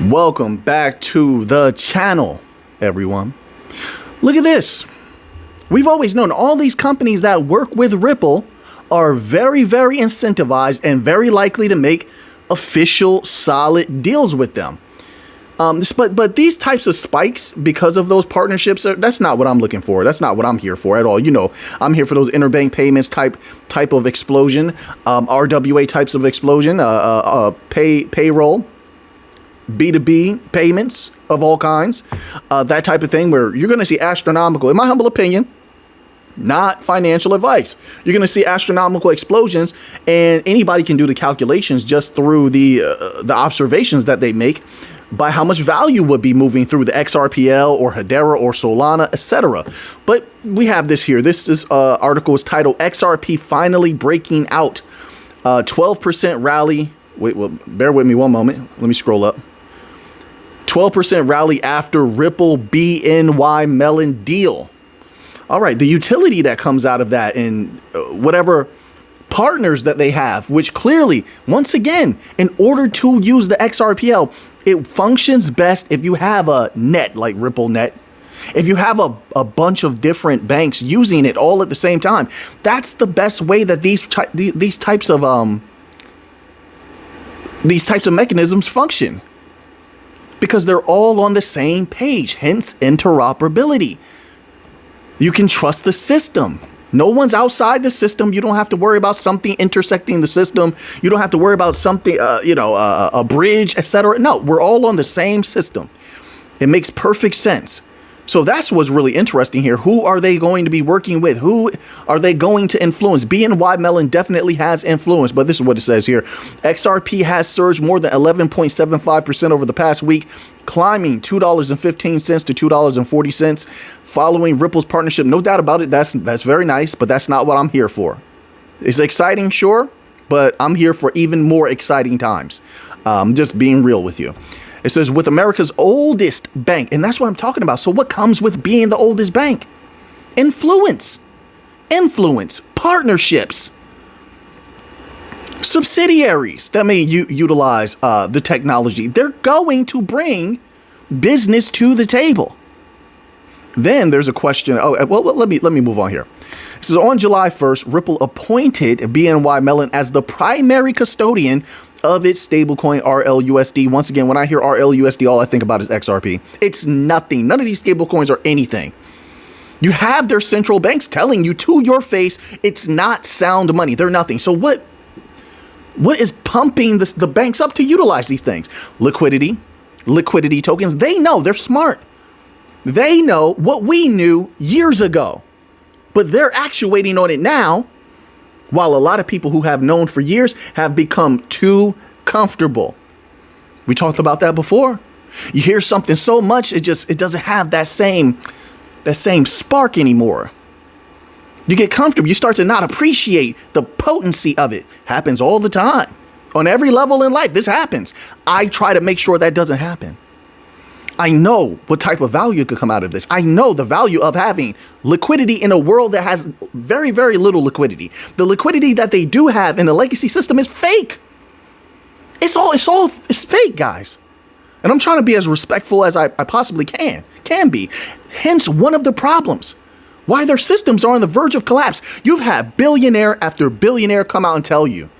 Welcome back to the channel, everyone. Look at this. We've always known all these companies that work with Ripple are very, very incentivized and very likely to make official solid deals with them. But these types of spikes, because of those partnerships, that's not what I'm looking for. That's not what I'm here for at all. You know, I'm here for those interbank payments type of explosion, RWA types of explosion, payroll, B2B payments of all kinds, that type of thing where you're going to see astronomical, in my humble opinion, not financial advice. You're going to see astronomical explosions, and anybody can do the calculations just through the observations that they make by how much value would be moving through the XRPL or Hedera or Solana, etc. But we have this here. This article is titled XRP Finally Breaking Out. 12% rally. Wait, well, bear with me one moment. Let me scroll up. 12% rally after Ripple BNY Mellon deal. All right, the utility that comes out of that and whatever partners that they have, which clearly, once again, in order to use the XRPL, it functions best if you have a net like RippleNet. If you have a bunch of different banks using it all at the same time, that's the best way that these types of mechanisms function. Because they're all on the same page, hence interoperability. You can trust the system. No one's outside the system. You don't have to worry about something intersecting the system. You don't have to worry about something, a bridge, etc. No, we're all on the same system. It makes perfect sense. So that's what's really interesting here. Who are they going to be working with? Who are they going to influence? BNY Mellon definitely has influence, but this is what it says here. XRP has surged more than 11.75% over the past week, climbing $2.15 to $2.40 following Ripple's partnership. No doubt about it. That's very nice, but that's not what I'm here for. It's exciting, sure, but I'm here for even more exciting times. Just being real with you. It says, with America's oldest bank. And that's what I'm talking about. So what comes with being the oldest bank? Influence, partnerships, subsidiaries that may utilize the technology. They're going to bring business to the table. Then there's a question. Oh, well, let me move on here. It says, on July 1st, Ripple appointed BNY Mellon as the primary custodian of its stablecoin RLUSD. Once again, when I hear RLUSD, all I think about is XRP. It's nothing. None of these stablecoins are anything. You have their central banks telling you to your face it's not sound money. They're nothing. So what is pumping the banks up to utilize these things? Liquidity tokens. They know. They're smart. They know what we knew years ago, but they're actuating on it now. While a lot of people who have known for years have become too comfortable. We talked about that before. You hear something so much, it doesn't have that same spark anymore. You get comfortable. You start to not appreciate the potency of it. Happens all the time. On every level in life, this happens. I try to make sure that doesn't happen. I know what type of value could come out of this. I know the value of having liquidity in a world that has very, very little liquidity. The liquidity that they do have in the legacy system is fake. It's fake, guys. And I'm trying to be as respectful as I possibly can be. Hence, one of the problems why their systems are on the verge of collapse. You've had billionaire after billionaire come out and tell you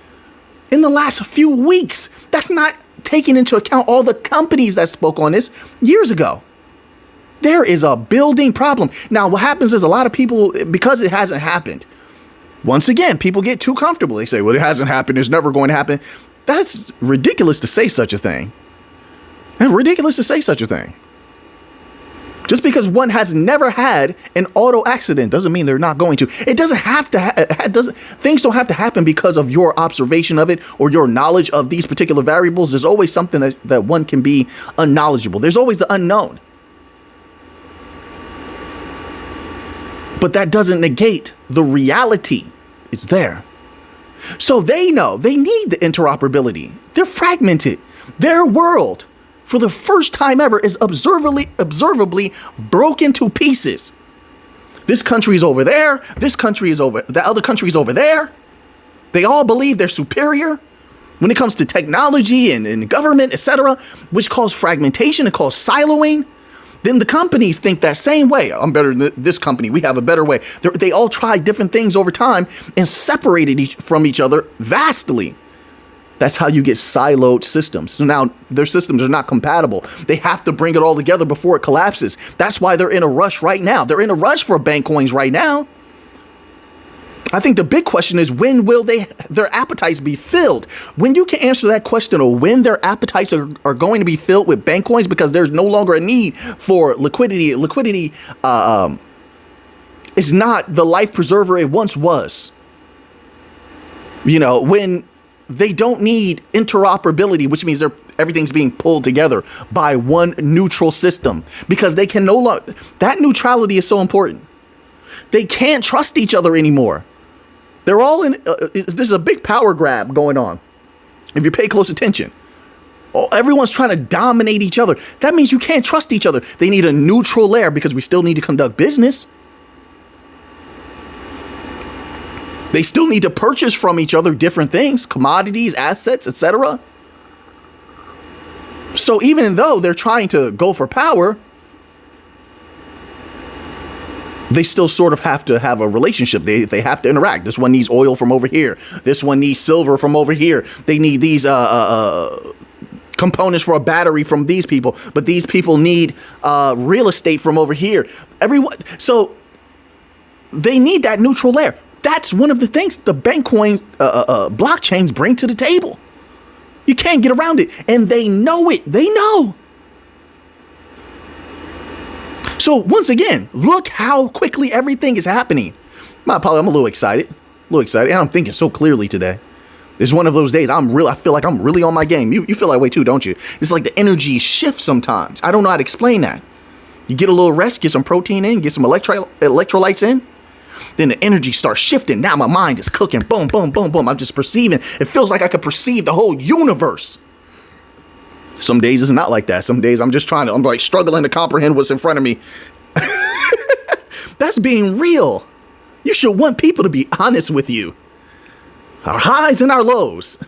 in the last few weeks, that's not taking into account all the companies that spoke on this years ago. There is a building problem. Now, what happens is a lot of people, because it hasn't happened, once again, people get too comfortable. They say, well, it hasn't happened. It's never going to happen. That's ridiculous to say such a thing. And ridiculous to say such a thing. Just because one has never had an auto accident doesn't mean they're not going to. It doesn't have to. Things don't have to happen because of your observation of it or your knowledge of these particular variables. There's always something that one can be unknowledgeable. There's always the unknown. But that doesn't negate the reality. It's there. So they know they need the interoperability. They're fragmented. Their world, for the first time ever, is observably broken to pieces. This country is over there. This country is over. The other country is over there. They all believe they're superior. when it comes to technology and government, etc., which cause fragmentation and cause siloing, then the companies think that same way. I'm better than this company. We have a better way. They all tried different things over time and separated from each other vastly. That's how you get siloed systems. So now their systems are not compatible. They have to bring it all together before it collapses. That's why they're in a rush right now. They're in a rush for bank coins right now. I think the big question is, when will their appetites be filled? When you can answer that question of when their appetites are going to be filled with bank coins, because there's no longer a need for liquidity. Liquidity is not the life preserver it once was. You know, when they don't need interoperability, which means everything's being pulled together by one neutral system, because they can no longer, that neutrality is so important. They can't trust each other anymore. They're all in, there's a big power grab going on. If you pay close attention, everyone's trying to dominate each other. That means you can't trust each other. They need a neutral layer, because we still need to conduct business. They still need to purchase from each other different things, commodities, assets, etc. So even though they're trying to go for power, they still sort of have to have a relationship. They have to interact. This one needs oil from over here. This one needs silver from over here. They need these components for a battery from these people, but these people need real estate from over here. So they need that neutral layer. That's one of the things the bank coin blockchains bring to the table. You can't get around it, and they know it. They know. So once again, look how quickly everything is happening. My apologies, I'm a little excited, and I'm thinking so clearly today. It's one of those days I feel like I'm really on my game. You feel that way too, don't you? It's like the energy shifts sometimes. I don't know how to explain that. You get a little rest, get some protein in, get some electrolytes in, then the energy starts shifting. Now my mind is cooking. Boom, boom, boom, boom. I'm just perceiving. It feels like I could perceive the whole universe. Some days it's not like that. Some days I'm like struggling to comprehend what's in front of me. That's being real. You should want people to be honest with you. Our highs and our lows.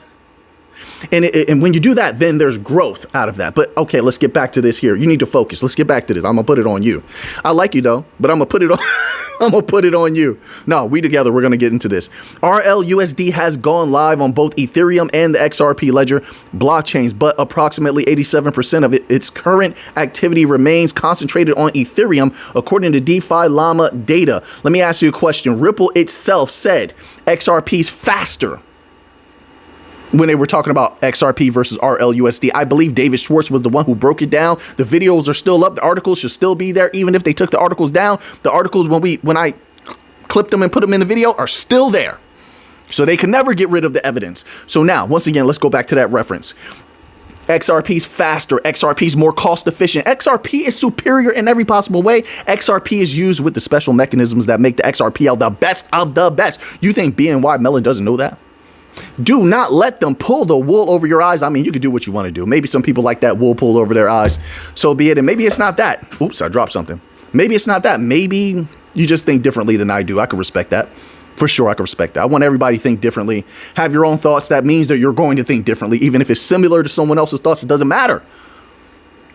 And when you do that, then there's growth out of that. But okay, let's get back to this here. You need to focus. Let's get back to this. I'm gonna put it on you. I like you though, but I'm gonna put it on I'm gonna put it on you. No, we together, we're gonna get into this. RLUSD has gone live on both Ethereum and the XRP ledger blockchains, but approximately 87% of its current activity remains concentrated on Ethereum, according to DeFi Llama data. Let me ask you a question. Ripple itself said XRP's faster when they were talking about XRP versus RLUSD. I believe David Schwartz was the one who broke it down. The videos are still up. The articles should still be there. Even if they took the articles down, the articles when I clipped them and put them in the video are still there. So they can never get rid of the evidence. So now, once again, let's go back to that reference. XRP's faster. XRP's more cost efficient. XRP is superior in every possible way. XRP is used with the special mechanisms that make the XRP the best of the best. You think BNY Mellon doesn't know that? Do not let them pull the wool over your eyes. I mean, you can do what you want to do. Maybe some people like that wool pulled over their eyes. So be it. And maybe it's not that. Oops, I dropped something. Maybe it's not that. Maybe you just think differently than I do. I can respect that. For sure, I can respect that. I want everybody to think differently. Have your own thoughts. That means that you're going to think differently. Even if it's similar to someone else's thoughts, it doesn't matter.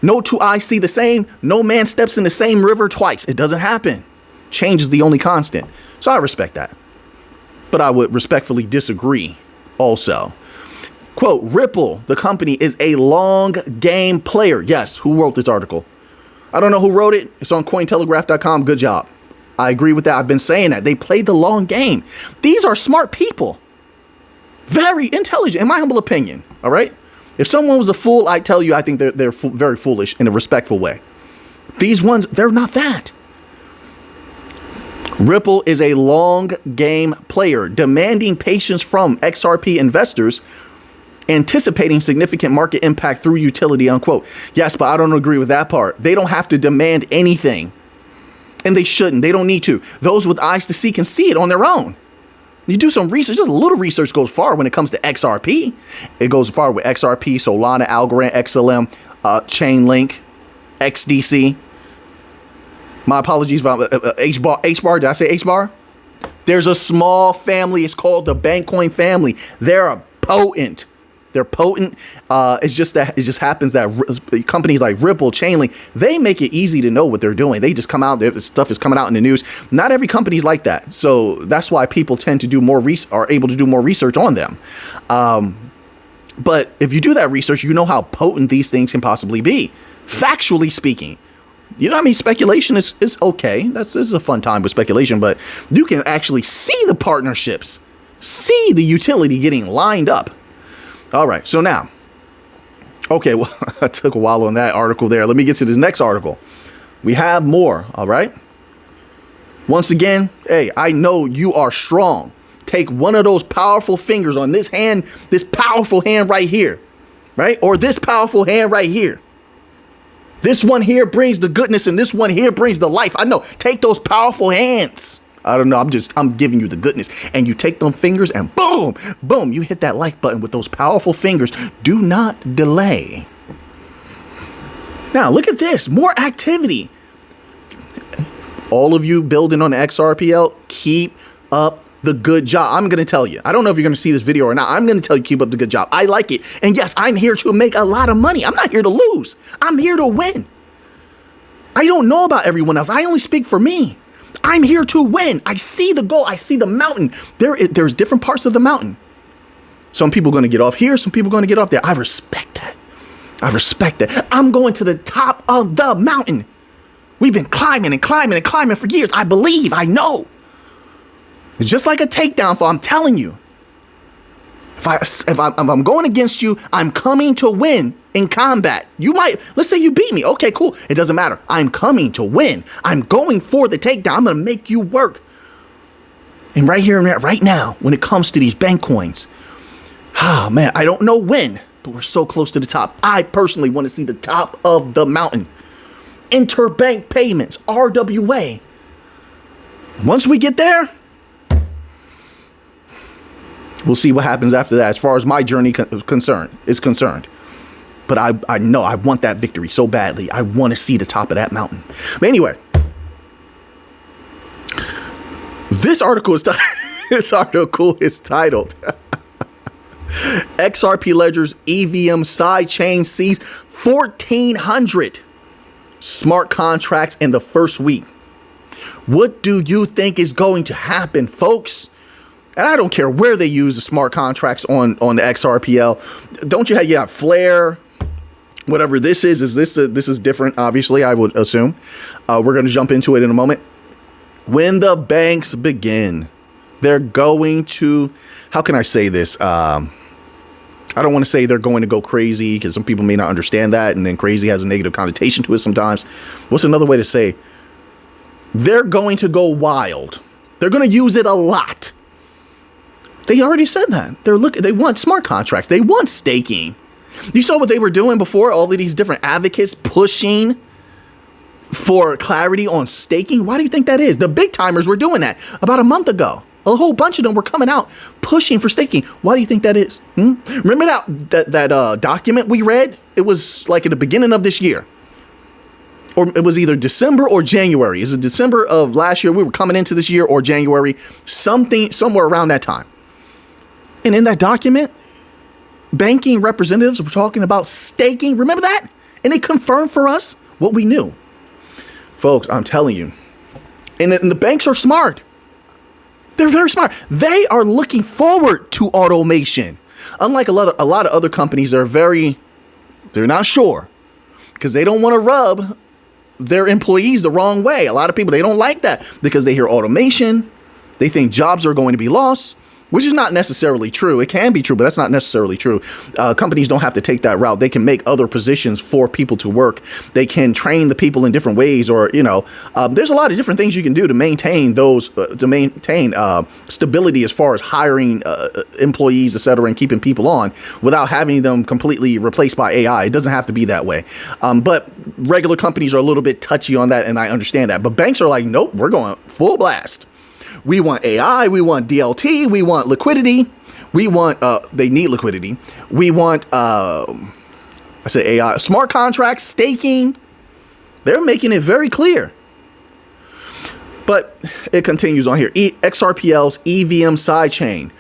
No two eyes see the same. No man steps in the same river twice. It doesn't happen. Change is the only constant. So I respect that. But I would respectfully disagree also. Quote, Ripple, the company, is a long game player. Yes, who wrote this article? I don't know who wrote it. It's on Cointelegraph.com. Good job. I agree with that. I've been saying that. They play the long game. These are smart people. Very intelligent, in my humble opinion. All right? If someone was a fool, I'd tell you I think they're very foolish in a respectful way. These ones, they're not that. Ripple is a long game player, demanding patience from XRP investors, anticipating significant market impact through utility, unquote. Yes, but I don't agree with that part. They don't have to demand anything. And they shouldn't. They don't need to. Those with eyes to see can see it on their own. You do some research. Just a little research goes far when it comes to XRP. It goes far with XRP, Solana, Algorand, XLM, Chainlink, XDC. My apologies for H-bar. Did I say H-bar? There's a small family. It's called the Bankcoin family. They're potent. They're potent. It's just that it just happens that companies like Ripple, Chainlink, they make it easy to know what they're doing. They just come out, stuff is coming out in the news. Not every company's like that. So that's why people tend to do more are able to do more research on them. But if you do that research, you know how potent these things can possibly be. Factually speaking. You know what I mean? Speculation is okay. This is a fun time with speculation, but you can actually see the partnerships, see the utility getting lined up. All right. So now, okay, well, I took a while on that article there. Let me get to this next article. We have more. All right. Once again, hey, I know you are strong. Take one of those powerful fingers on this hand, this powerful hand right here, right? Or this powerful hand right here. This one here brings the goodness and this one here brings the life. I know. Take those powerful hands. I don't know. I'm giving you the goodness. And you take them fingers and boom, boom, you hit that like button with those powerful fingers. Do not delay. Now, look at this. More activity. All of you building on the XRPL, keep up the good job. I'm going to tell you. I don't know if you're going to see this video or not. I'm going to tell you, keep up the good job. I like it. And yes, I'm here to make a lot of money. I'm not here to lose. I'm here to win. I don't know about everyone else. I only speak for me. I'm here to win. I see the goal. I see the mountain. There's different parts of the mountain. Some people are going to get off here. Some people are going to get off there. I respect that. I respect that. I'm going to the top of the mountain. We've been climbing and climbing and climbing for years. I believe. I know. It's just like a takedown fall. I'm telling you. If I'm going against you, I'm coming to win in combat. Let's say you beat me. Okay, cool. It doesn't matter. I'm coming to win. I'm going for the takedown. I'm going to make you work. And right here and right now, when it comes to these bank coins, oh man, I don't know when, but we're so close to the top. I personally want to see the top of the mountain. Interbank payments, RWA. Once we get there, we'll see what happens after that as far as my journey is concerned. But I know I want that victory so badly. I want to see the top of that mountain. But anyway, this article is titled XRP Ledger's EVM sidechain sees 1,400 smart contracts in the first week. What do you think is going to happen, folks? And I don't care where they use the smart contracts on the XRPL. Don't you have, you got Flare, whatever this is this is different, obviously, I would assume. We're going to jump into it in a moment. When the banks begin, they're going to, how can I say this? I don't want to say they're going to go crazy because some people may not understand that. And then crazy has a negative connotation to it sometimes. What's another way to say? They're going to go wild. They're going to use it a lot. They already said that. They want smart contracts. They want staking. You saw what they were doing before, all of these different advocates pushing for clarity on staking. Why do you think that is? The big timers were doing that about a month ago. A whole bunch of them were coming out pushing for staking. Why do you think that is? Remember that document we read? It was like at the beginning of this year. Or it was either December or January. Is it December of last year? We were coming into this year, or January, somewhere around that time. And in that document, banking representatives were talking about staking. Remember that? And they confirmed for us what we knew. Folks, I'm telling you. And the banks are smart. They're very smart. They are looking forward to automation. Unlike a lot of other companies, they're not sure because they don't want to rub their employees the wrong way. A lot of people, they don't like that because they hear automation. They think jobs are going to be lost, which is not necessarily true. It can be true, but that's not necessarily true. Companies don't have to take that route. They can make other positions for people to work. They can train the people in different ways, or, there's a lot of different things you can do to maintain stability as far as hiring employees, et cetera, and keeping people on without having them completely replaced by AI. It doesn't have to be that way. But regular companies are a little bit touchy on that, and I understand that. But banks are like, nope, we're going full blast. We want AI, we want DLT, we want liquidity, we want, they need liquidity. We want, AI, smart contracts, staking. They're making it very clear. But it continues on here. XRPL's EVM sidechain.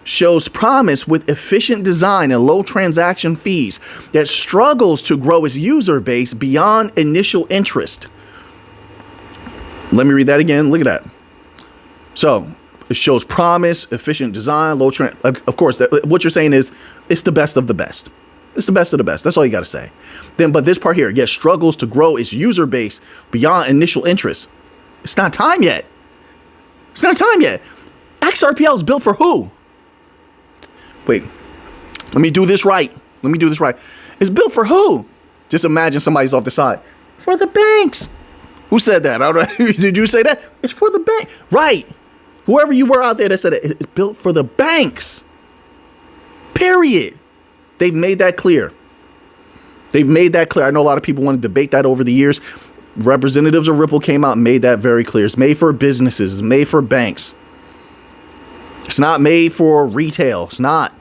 shows promise with efficient design and low transaction fees that struggles to grow its user base beyond initial interest. Let me read that again. Look at that. So it shows promise, efficient design, low of course, what you're saying is it's the best of the best. It's the best of the best. That's all you got to say. But this part here, yes, struggles to grow its user base beyond initial interest. It's not time yet. It's not time yet. XRPL is built for who? Wait, let me do this right. It's built for who? Just imagine somebody's off the side. For the banks. Who said that? I don't know. Did you say that? It's for the bank. Right. Whoever you were out there that said it, it's built for the banks. Period. They've made that clear. I know a lot of people want to debate that over the years. Representatives of Ripple came out and made that very clear. It's made for businesses. It's made for banks. It's not made for retail. It's not.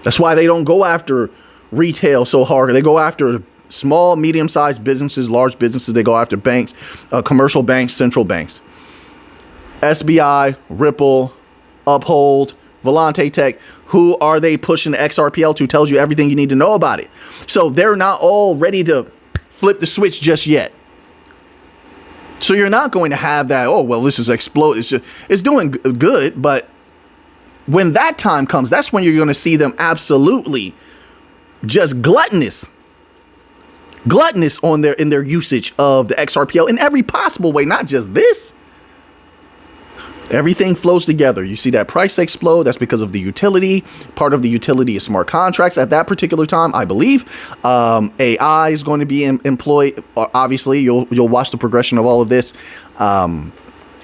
That's why they don't go after retail so hard. They go after small, medium-sized businesses, large businesses. They go after banks, commercial banks, central banks. SBI, Ripple, Uphold, Volante Tech. Who are they pushing the XRPL to? Tells you everything you need to know about it. So they're not all ready to flip the switch just yet. So you're not going to have that, oh, well, this is explode. It's doing good. But when that time comes, that's when you're going to see them absolutely just gluttonous on in their usage of the XRPL in every possible way, not just this. Everything flows together. You see that price explode. That's because of the utility. Part of the utility is smart contracts at that particular time, I believe. AI is going to be employed. Obviously, you'll watch the progression of all of this.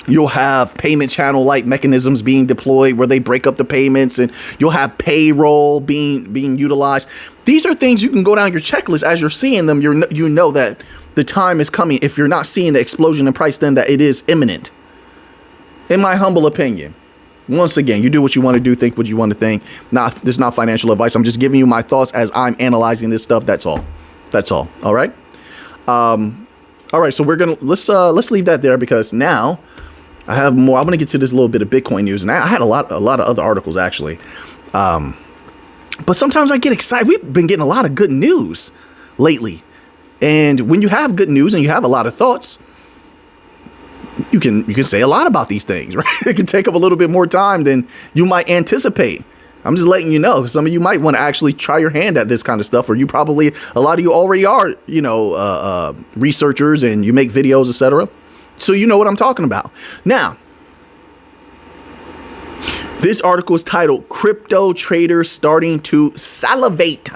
You'll have payment channel like mechanisms being deployed where they break up the payments, and you'll have payroll being utilized. These are things you can go down your checklist as you're seeing them. You know that the time is coming. If you're not seeing the explosion in price, then that it is imminent. In my humble opinion, once again, you do what you want to do, think what you want to think. This is not financial advice. I'm just giving you my thoughts as I'm analyzing this stuff. That's all. All right. All right. So let's leave that there because now I have more. I'm going to get to this little bit of Bitcoin news, and I had a lot of other articles actually. But sometimes I get excited. We've been getting a lot of good news lately, and when you have good news and you have a lot of thoughts, you can say a lot about these things, right? It can take up a little bit more time than you might anticipate. I'm just letting you know. Some of you might want to actually try your hand at this kind of stuff, or a lot of you already are, researchers and you make videos, etc. So you know what I'm talking about. Now, this article is titled "Crypto Traders Starting to Salivate."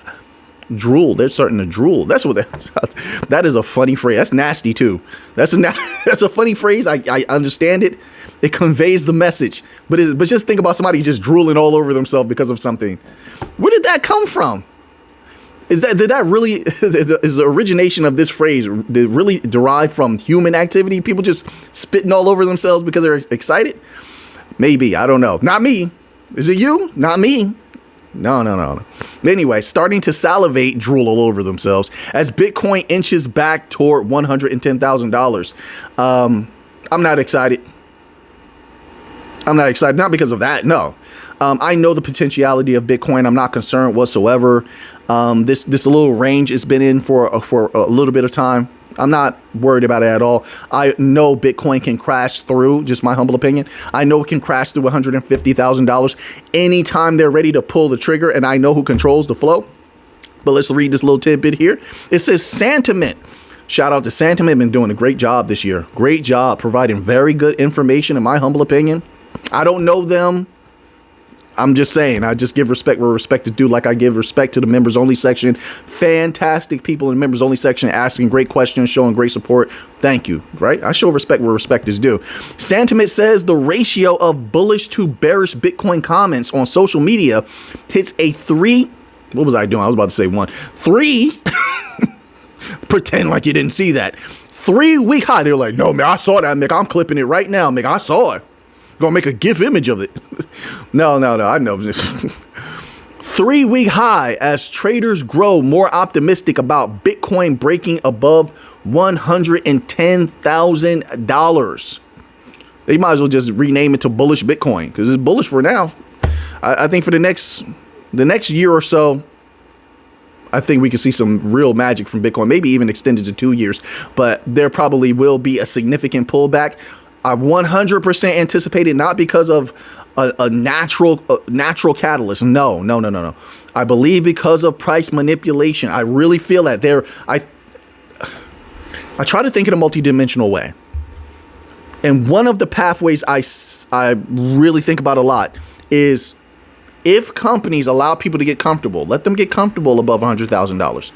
Drool. They're starting to drool. That's what that is a funny phrase. That's nasty too. That's a funny phrase. I understand it. It conveys the message. But just think about somebody just drooling all over themselves because of something. Where did that come from? Is the origination of this phrase really derived from human activity? People just spitting all over themselves because they're excited? Maybe. I don't know. Not me. Is it you? Not me. No. Anyway, starting to salivate, drool all over themselves as Bitcoin inches back toward $110,000. I'm not excited. Not because of that. No. I know the potentiality of Bitcoin. I'm not concerned whatsoever. This little range it's been in for a little bit of time. I'm not worried about it at all. I know Bitcoin can crash through, just my humble opinion. I know it can crash through $150,000 anytime they're ready to pull the trigger, and I know who controls the flow. But let's read this little tidbit here. It says Sentiment. Shout out to Sentiment. Been doing a great job this year. Great job providing very good information, in my humble opinion. I don't know them. I'm just saying, I just give respect where respect is due, like I give respect to the members only section. Fantastic people in the members only section asking great questions, showing great support. Thank you. Right? I show respect where respect is due. Sentiment says the ratio of bullish to bearish Bitcoin comments on social media hits a 3. What was I doing? I was about to say 1. 3. Pretend like you didn't see that. 3-week high. They're like, no, man, I saw that, Mick. I'm clipping it right now, Mick. I saw it. Gonna make a GIF image of it. No, I know. 3-week high as traders grow more optimistic about Bitcoin breaking above $110,000. They might as well just rename it to bullish Bitcoin because it's bullish for now. I think for the next year or so, I think we could see some real magic from Bitcoin, maybe even extended to 2 years. But there probably will be a significant pullback. I 100% anticipate it, not because of a natural catalyst. No. I believe because of price manipulation. I really feel that I try to think in a multidimensional way. And one of the pathways I really think about a lot is if companies allow people to get comfortable, let them get comfortable above $100,000,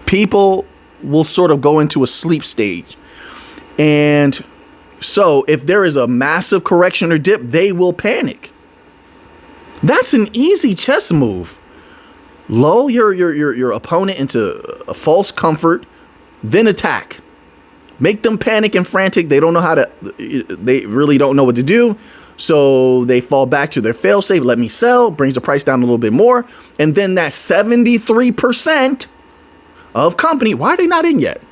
people will sort of go into a sleep stage. And so if there is a massive correction or dip, they will panic. That's an easy chess move. Lull your opponent into a false comfort, then attack. Make them panic and frantic. They really don't know what to do. So they fall back to their fail-safe. Let me sell, brings the price down a little bit more. And then that 73% of company, why are they not in yet?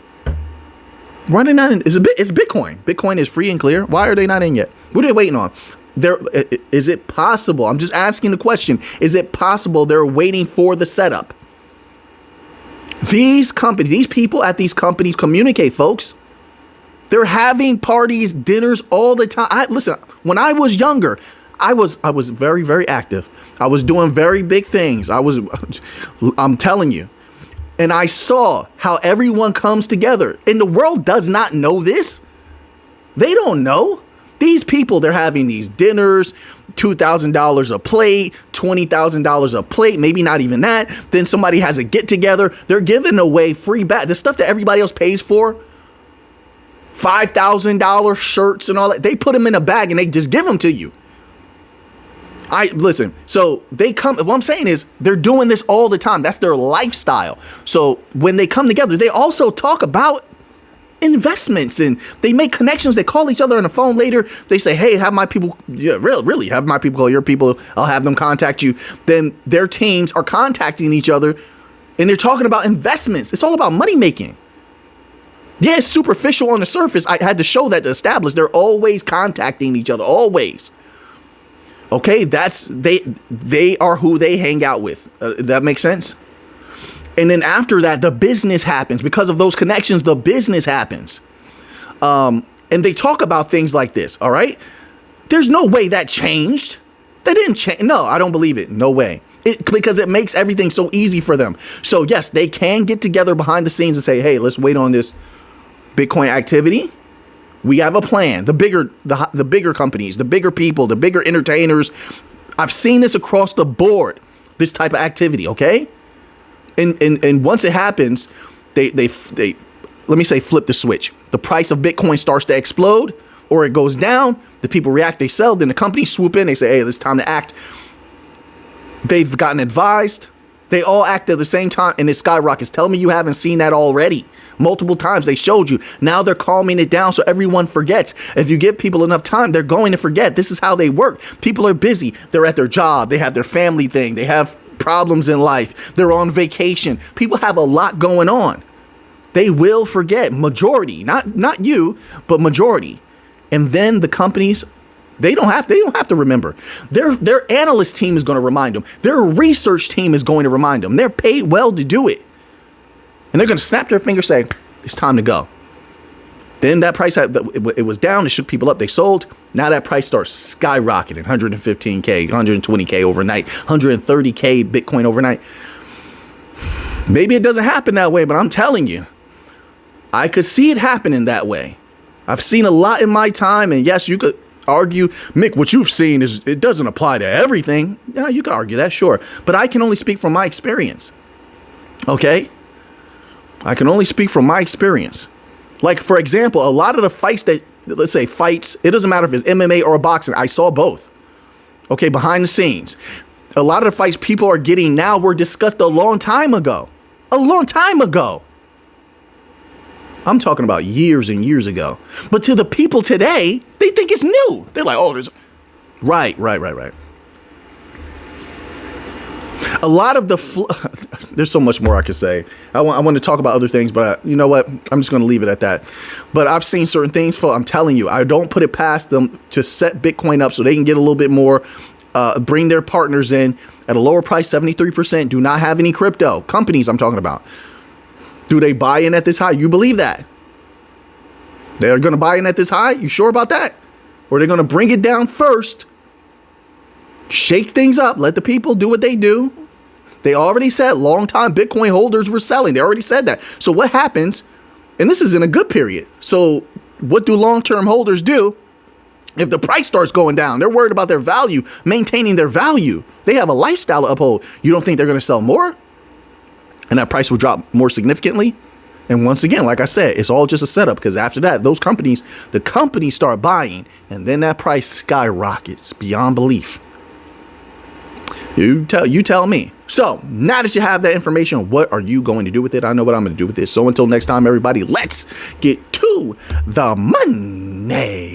Why are they not in? It's Bitcoin. Bitcoin is free and clear. Why are they not in yet? What are they waiting on? Is it possible? I'm just asking the question. Is it possible they're waiting for the setup? These people at these companies communicate, folks. They're having parties, dinners all the time. Listen, when I was younger, I was very, very active. I was doing very big things. I'm telling you. And I saw how everyone comes together. And the world does not know this. They don't know. These people, they're having these dinners, $2,000 a plate, $20,000 a plate, maybe not even that. Then somebody has a get together. They're giving away free the stuff that everybody else pays for. $5,000 shirts and all that. They put them in a bag and they just give them to you. Listen. So they come. What I'm saying is they're doing this all the time. That's their lifestyle. So when they come together, they also talk about investments and they make connections. They call each other on the phone later. They say, hey, have my people, really have my people call your people. I'll have them contact you. Then their teams are contacting each other and they're talking about investments. It's all about money making. Yeah, it's superficial on the surface. I had to show that to establish they're always contacting each other. Always. Okay, they are who they hang out with. That makes sense? And then after that, the business happens. Because of those connections, the business happens. And they talk about things like this, all right? There's no way that changed. That didn't change. No, I don't believe it. No way. Because it makes everything so easy for them. So yes, they can get together behind the scenes and say, hey, let's wait on this Bitcoin activity. We have a plan. The bigger companies, the bigger people, the bigger entertainers. I've seen this across the board, this type of activity, okay? And once it happens, they let me say flip the switch. The price of Bitcoin starts to explode or it goes down. The people react, they sell. Then the companies swoop in. They say, hey, it's time to act. They've gotten advised. They all act at the same time and it skyrockets. Tell me you haven't seen that already. Multiple times they showed you. Now they're calming it down so everyone forgets. If you give people enough time, they're going to forget. This is how they work. People are busy. They're at their job. They have their family thing. They have problems in life. They're on vacation. People have a lot going on. They will forget. Majority, not you, but majority. And then the companies, they don't have to remember. Their analyst team is going to remind them. Their research team is going to remind them. They're paid well to do it. And they're going to snap their finger, say, it's time to go. Then that price, it was down. It shook people up. They sold. Now that price starts skyrocketing. 115K, 120K overnight, 130K Bitcoin overnight. Maybe it doesn't happen that way, but I'm telling you, I could see it happening that way. I've seen a lot in my time. And yes, you could argue, Mick, what you've seen is it doesn't apply to everything. Yeah, you can argue that, sure. But I can only speak from my experience. Okay? I can only speak from my experience. Like, for example, a lot of the fights it doesn't matter if it's MMA or boxing. I saw both. Okay, behind the scenes. A lot of the fights people are getting now were discussed a long time ago. A long time ago. I'm talking about years and years ago. But to the people today, they think it's new. They're like, oh, there's... Right. A lot of there's so much more I could say. I want to talk about other things, but you know what? I'm just going to leave it at that. But I've seen certain things. I'm telling you, I don't put it past them to set Bitcoin up so they can get a little bit more bring their partners in at a lower price. 73% do not have any crypto. Companies I'm talking about. Do they buy in at this high? You believe that? They're going to buy in at this high? You sure about that? Or they're going to bring it down first, shake things up, let the people do what they do. They already said long-time Bitcoin holders were selling. They already said that. So what happens, and this is in a good period. So what do long-term holders do if the price starts going down? They're worried about their value, maintaining their value. They have a lifestyle to uphold. You don't think they're going to sell more? And that price will drop more significantly? And once again, like I said, it's all just a setup, because after that, the companies start buying, and then that price skyrockets beyond belief. You tell me. So now that you have that information, what are you going to do with it? I know what I'm going to do with it. So until next time, everybody, let's get to the money.